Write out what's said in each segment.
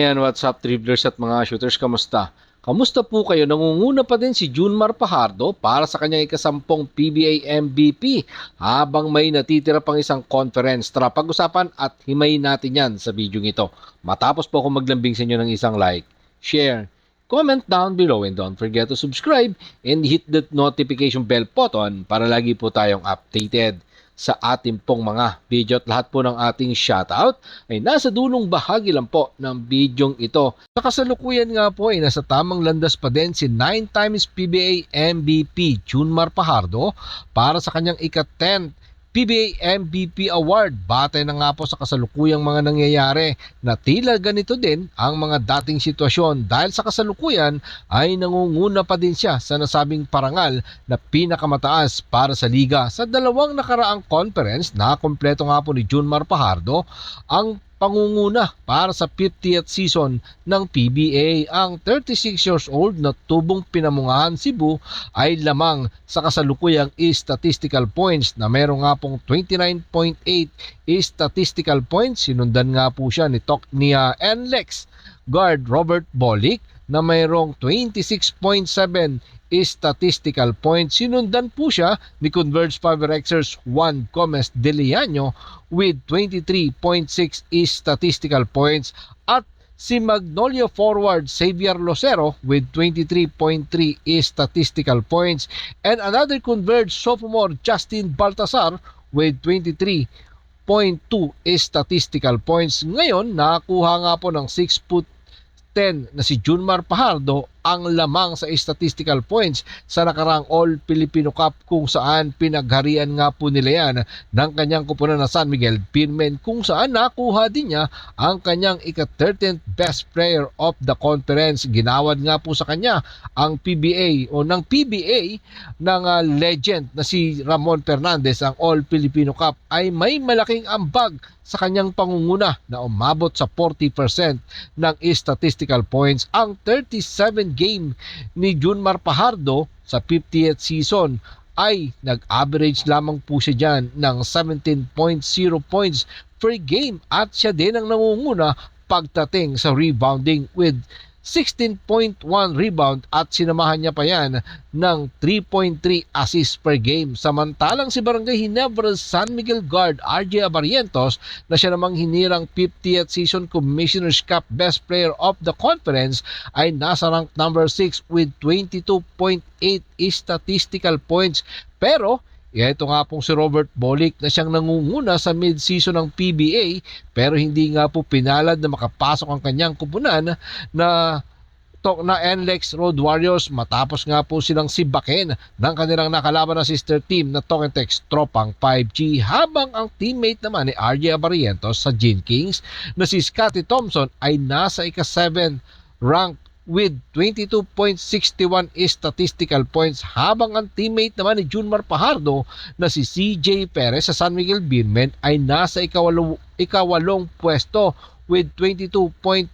Ayan, what's up dribblers at mga shooters, kamusta? Kamusta po kayo? Nangunguna pa din si Junmar Fajardo para sa kanyang ikasampung PBA MVP habang may natitira pang isang conference. Tara pag-usapan at himayin natin yan sa video ito. Matapos po ako maglambing sa inyo ng isang like, share, comment down below and don't forget to subscribe and hit the notification bell button para lagi po tayong updated sa ating pong mga video at lahat po ng ating shoutout ay nasa dulong bahagi lang po ng bidyong ito. Sa kasalukuyan nga po ay nasa tamang landas pa din si 9 times PBA MVP Junmar Fajardo para sa kanyang ika-10th PBA MVP Award. Batay na nga po sa kasalukuyang mga nangyayari na tila ganito din ang mga dating sitwasyon dahil sa kasalukuyan ay nangunguna pa din siya sa nasabing parangal na pinakamataas para sa liga. Sa dalawang nakaraang conference na kompleto nga po ni Junmar Fajardo ang pangunguna para sa 50th season ng PBA. Ang 36 years old na tubong pinamungahan Cebu ay lamang sa kasalukuyang statistical points na meron nga pong 29.8 statistical points. Sinundan nga po siya ni NLEX guard Robert Bolick na mayroong 26.7 statistical points. Sinundan po siya ni Converge Favorexers Juan Gomez de Leaño with 23.6 statistical points at si Magnolia forward Xavier Lucero with 23.3 statistical points and another Converge sophomore Justin Baltasar with 23.2 statistical points. Ngayon, nakakuha nga po ng 6'10" na si Junmar Fajardo ang lamang sa statistical points sa nakarang All Filipino Cup kung saan pinagharian nga po nila yan ng kanyang kupunan na San Miguel Beermen kung saan nakuha din niya ang kanyang ika-13th best player of the conference. Ginawad nga po sa kanya ang PBA o ng PBA ng legend na si Ramon Fernandez. Ang All Filipino Cup ay may malaking ambag sa kanyang pangunguna na umabot sa 40% ng statistical points. Ang 37 game ni Junmar Fajardo sa 50th season ay nag-average lamang po siya dyan ng 17.0 points per game at siya din ang nangunguna pagdating sa rebounding with 16.1 rebound at sinamahan niya pa yan ng 3.3 assists per game. Samantalang si Barangay Ginebra San Miguel guard RJ Abarientos na siya namang hinirang 50th season Commissioner's Cup Best Player of the Conference ay nasa rank number 6 with 22.8 statistical points. Pero ito nga pong si Robert Bolick na siyang nangunguna sa mid-season ng PBA pero hindi nga po pinalad na makapasok ang kanyang kupunan na NLEX Road Warriors matapos nga po silang sibakin ng kanilang nakalaban na sister team na Tokentex Tropang 5G, habang ang teammate naman ni RJ Abarientos sa Gin Kings na si Scotty Thompson ay nasa ika-7 rank with 22.61 statistical points, habang ang teammate naman ni Junmar Fajardo na si CJ Perez sa San Miguel Beermen ay nasa ikawalong pwesto with 22.57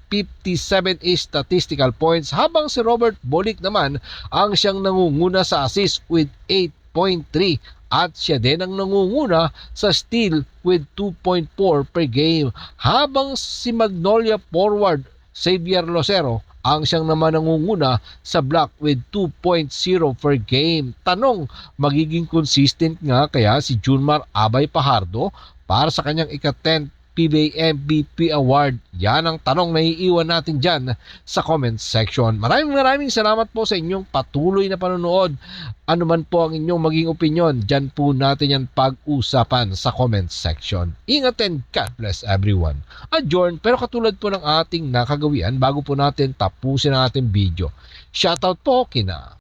statistical points, habang si Robert Bolick naman ang siyang nangunguna sa assist with 8.3 at siya din ang nangunguna sa steal with 2.4 per game, habang si Magnolia forward Xavier Lucero ang siyang naman nangunguna sa block with 2.0 per game. Tanong, magiging consistent nga kaya si Junmar Abay Fajardo para sa kanyang ika-10th PBA MVP Award? Yan ang tanong na iiwan natin dyan sa comment section. Maraming salamat po sa inyong patuloy na panonood. Ano man po ang inyong maging opinion, dyan po natin yan pag-usapan sa comment section. Ingat and God bless everyone. Adjourn, pero katulad po ng ating nakagawian bago po natin tapusin ang ating video. Shoutout po kina